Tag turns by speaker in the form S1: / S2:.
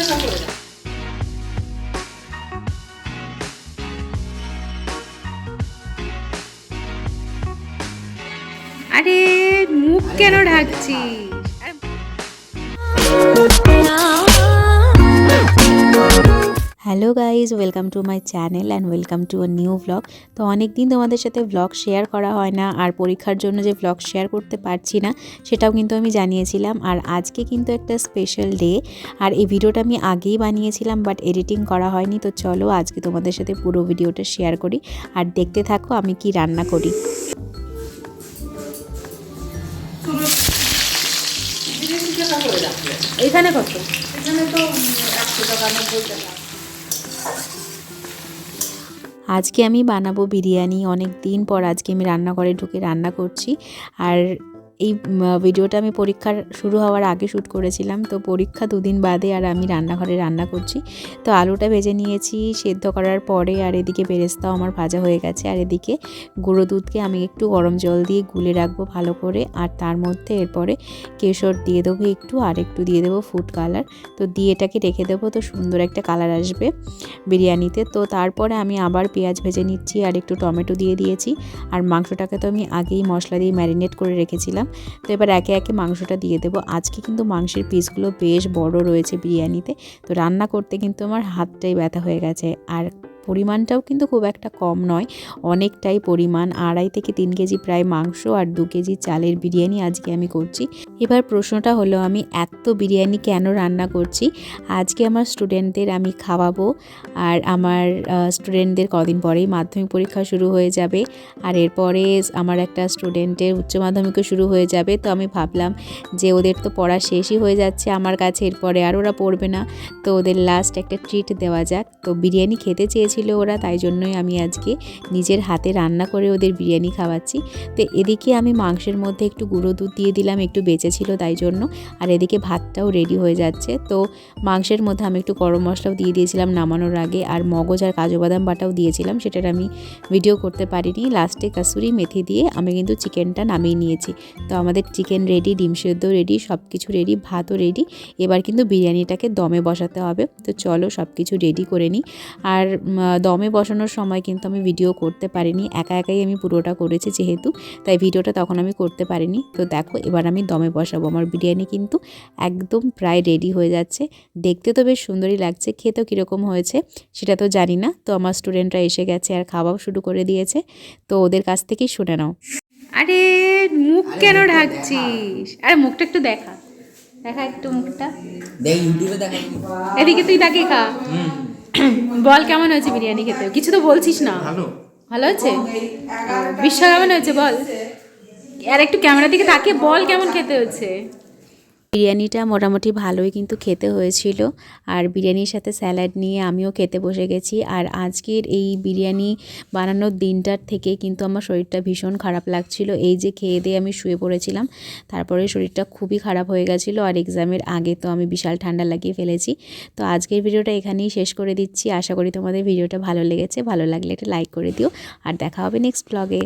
S1: আরে মুখ কেন ঢাকছিস? Hello guys, welcome to my channel and welcome to a new blog. তো অনেক দিন তোমাদের সাথে ব্লগ শেয়ার করা হয় না, আর পরীক্ষার জন্য যে ব্লগ শেয়ার করতে পারছি না সেটাও কিন্তু আমি জানিয়েছিলাম। আর আজকে কিন্তু একটা স্পেশাল ডে, আর এই ভিডিওটা আমি আগেই বানিয়েছিলাম বাট এডিটিং করা হয়নি। তো চলো আজকে তোমাদের সাথে পুরো ভিডিওটা শেয়ার করি আর দেখতে থাকো আমি কি রান্না করি। এখানে কত? এখানে তো 100 টাকা 90 টাকা। আজকে আমি বানাবো বিরিয়ানি। অনেক দিন পর আজকে আমি রান্নাঘরে ঢুকে রান্না করছি। আর এই ভিডিওটা আমি পরীক্ষার শুরু হওয়ার আগে শ্যুট করেছিলাম, তো পরীক্ষা দুদিন বাদে আর আমি রান্নাঘরে রান্না করছি। তো আলুটা ভেজে নিয়েছি সেদ্ধ করার পরে, আর এদিকে বেরেস্তাও আমার ভাজা হয়ে গেছে। আর এদিকে গুঁড়ো দুধকে আমি একটু গরম জল দিয়ে গুলে রাখবো ভালো করে, আর তার মধ্যে এরপরে কেশর দিয়ে দেবো একটু, আর একটু দিয়ে দেবো ফুড কালার। তো দিয়ে এটাকে রেখে দেবো, তো সুন্দর একটা কালার আসবে বিরিয়ানিতে। তো তারপরে আমি আবার পেঁয়াজ ভেজে নিচ্ছি আর একটু টমেটো দিয়ে দিয়েছি। আর মাংসটাকে তো আমি আগেই মশলা দিয়ে ম্যারিনেট করে রেখেছিলাম। তো এবার একে একে মাংসটা দিয়ে দেবো। আজকে কিন্তু মাংসের পিসগুলো বেশ বড় রয়েছে বিরিয়ানিতে, তো রান্না করতে কিন্তু আমার হাতটাই ব্যথা হয়ে গেছে। আর পরিমাণটাও কিন্তু খুব একটা কম নয়, অনেকটাই পরিমাণ। 2.5 থেকে 3 কেজি প্রায় মাংস আর 2 কেজি চালের বিরিয়ানি আজকে আমি করছি। এবার প্রশ্নটা হলো, আমি এত বিরিয়ানি কেন রান্না করছি? আজকে আমার স্টুডেন্টদের আমি খাওয়াবো, আর আমার স্টুডেন্টদের কদিন পরেই মাধ্যমিক পরীক্ষা শুরু হয়ে যাবে, আর এরপরে আমার একটা স্টুডেন্টের উচ্চ মাধ্যমিকও শুরু হয়ে যাবে। তো আমি ভাবলাম যে ওদের তো পড়া শেষই হয়ে যাচ্ছে আমার কাছে, এরপরে আর ওরা পড়বে না, তো ওদের লাস্ট একটা ট্রিট দেওয়া যাক। তো বিরিয়ানি খেতে চেয়েছিল ওরা, তাই জন্যই আমি আজকে নিজের হাতে রান্না করে ওদের বিরিয়ানি খাওয়াচ্ছি। তো এদিকে আমি মাংসের মধ্যে একটু গুঁড়ো দুধ দিয়ে দিলাম, একটু বেঁচেছিল তাই জন্য। আর এদিকে ভাতটাও রেডি হয়ে যাচ্ছে। তো মাংসের মধ্যে আমি একটু গরম মশলাও দিয়ে দিয়েছিলাম নামানোর আগে, আর মগজ আর কাজু বাদাম বাটাও দিয়েছিলাম, সেটার আমি ভিডিও করতে পারিনি। লাস্টে কাসুরি মেথি দিয়ে আমি কিন্তু চিকেনটা নামিয়ে নিয়েছি। তো আমাদের চিকেন রেডি, ডিম সেদ্ধ রেডি, সব কিছু রেডি, ভাতও রেডি। এবার কিন্তু বিরিয়ানিটাকে দমে বসাতে হবে। তো চলো সব কিছু রেডি করে নিই। আর দমে বসানোর সময় কিন্তু আমি ভিডিও করতে পারিনি, একা একাই আমি পুরোটা করেছি যেহেতু, তাই ভিডিওটা তখন আমি করতে পারিনি। তো দেখো এবার আমি দমে বসাবো। আমার বিরিয়ানি কিন্তু একদম প্রায় রেডি হয়ে যাচ্ছে। দেখতে তো বেশ সুন্দরই লাগছে, খেতেও কীরকম হয়েছে সেটা তো জানি না। তো আমার স্টুডেন্টরা এসে গেছে আর খাওয়াও শুরু করে দিয়েছে, তো ওদের কাছ থেকেই শুনে নাও। আরে মুখ কেন ঢাকছিস? আরে মুখটা একটু দেখা, দেখা একটু মুখটা
S2: দেখ ইউটিউবে দেখা।
S1: এদিকে তুই তাকে খা। বল কেমন হয়েছে বিরিয়ানি খেতে? কিছু তো বলছিস না।
S3: ভালো
S1: ভালো হয়েছে? বিশ্বা কেমন হয়েছে বল, আর একটু ক্যামেরার দিকে তাকিয়ে বল কেমন খেতে হয়েছে। বিরিয়ানিটা মোটামুটি ভালোই কিন্তু খেতে হয়েছিল, আর বিরিয়ানির সাথে স্যালাড নিয়ে আমিও খেতে বসে গেছি। আর আজকের এই বিরিয়ানি বানানোর দিনটার থেকে কিন্তু আমার শরীরটা ভীষণ খারাপ লাগছিল। এই যে খেয়ে দিয়ে আমি শুয়ে পড়েছিলাম, তারপরে শরীরটা খুবই খারাপ হয়ে গেছিলো। আর এক্সামের আগে তো আমি বিশাল ঠান্ডা লাগিয়ে ফেলেছি। তো আজকের ভিডিওটা এখানেই শেষ করে দিচ্ছি। আশা করি তোমাদের ভিডিওটা ভালো লেগেছে। ভালো লাগলে একটা লাইক করে দিও, আর দেখা হবে নেক্সট ব্লগে।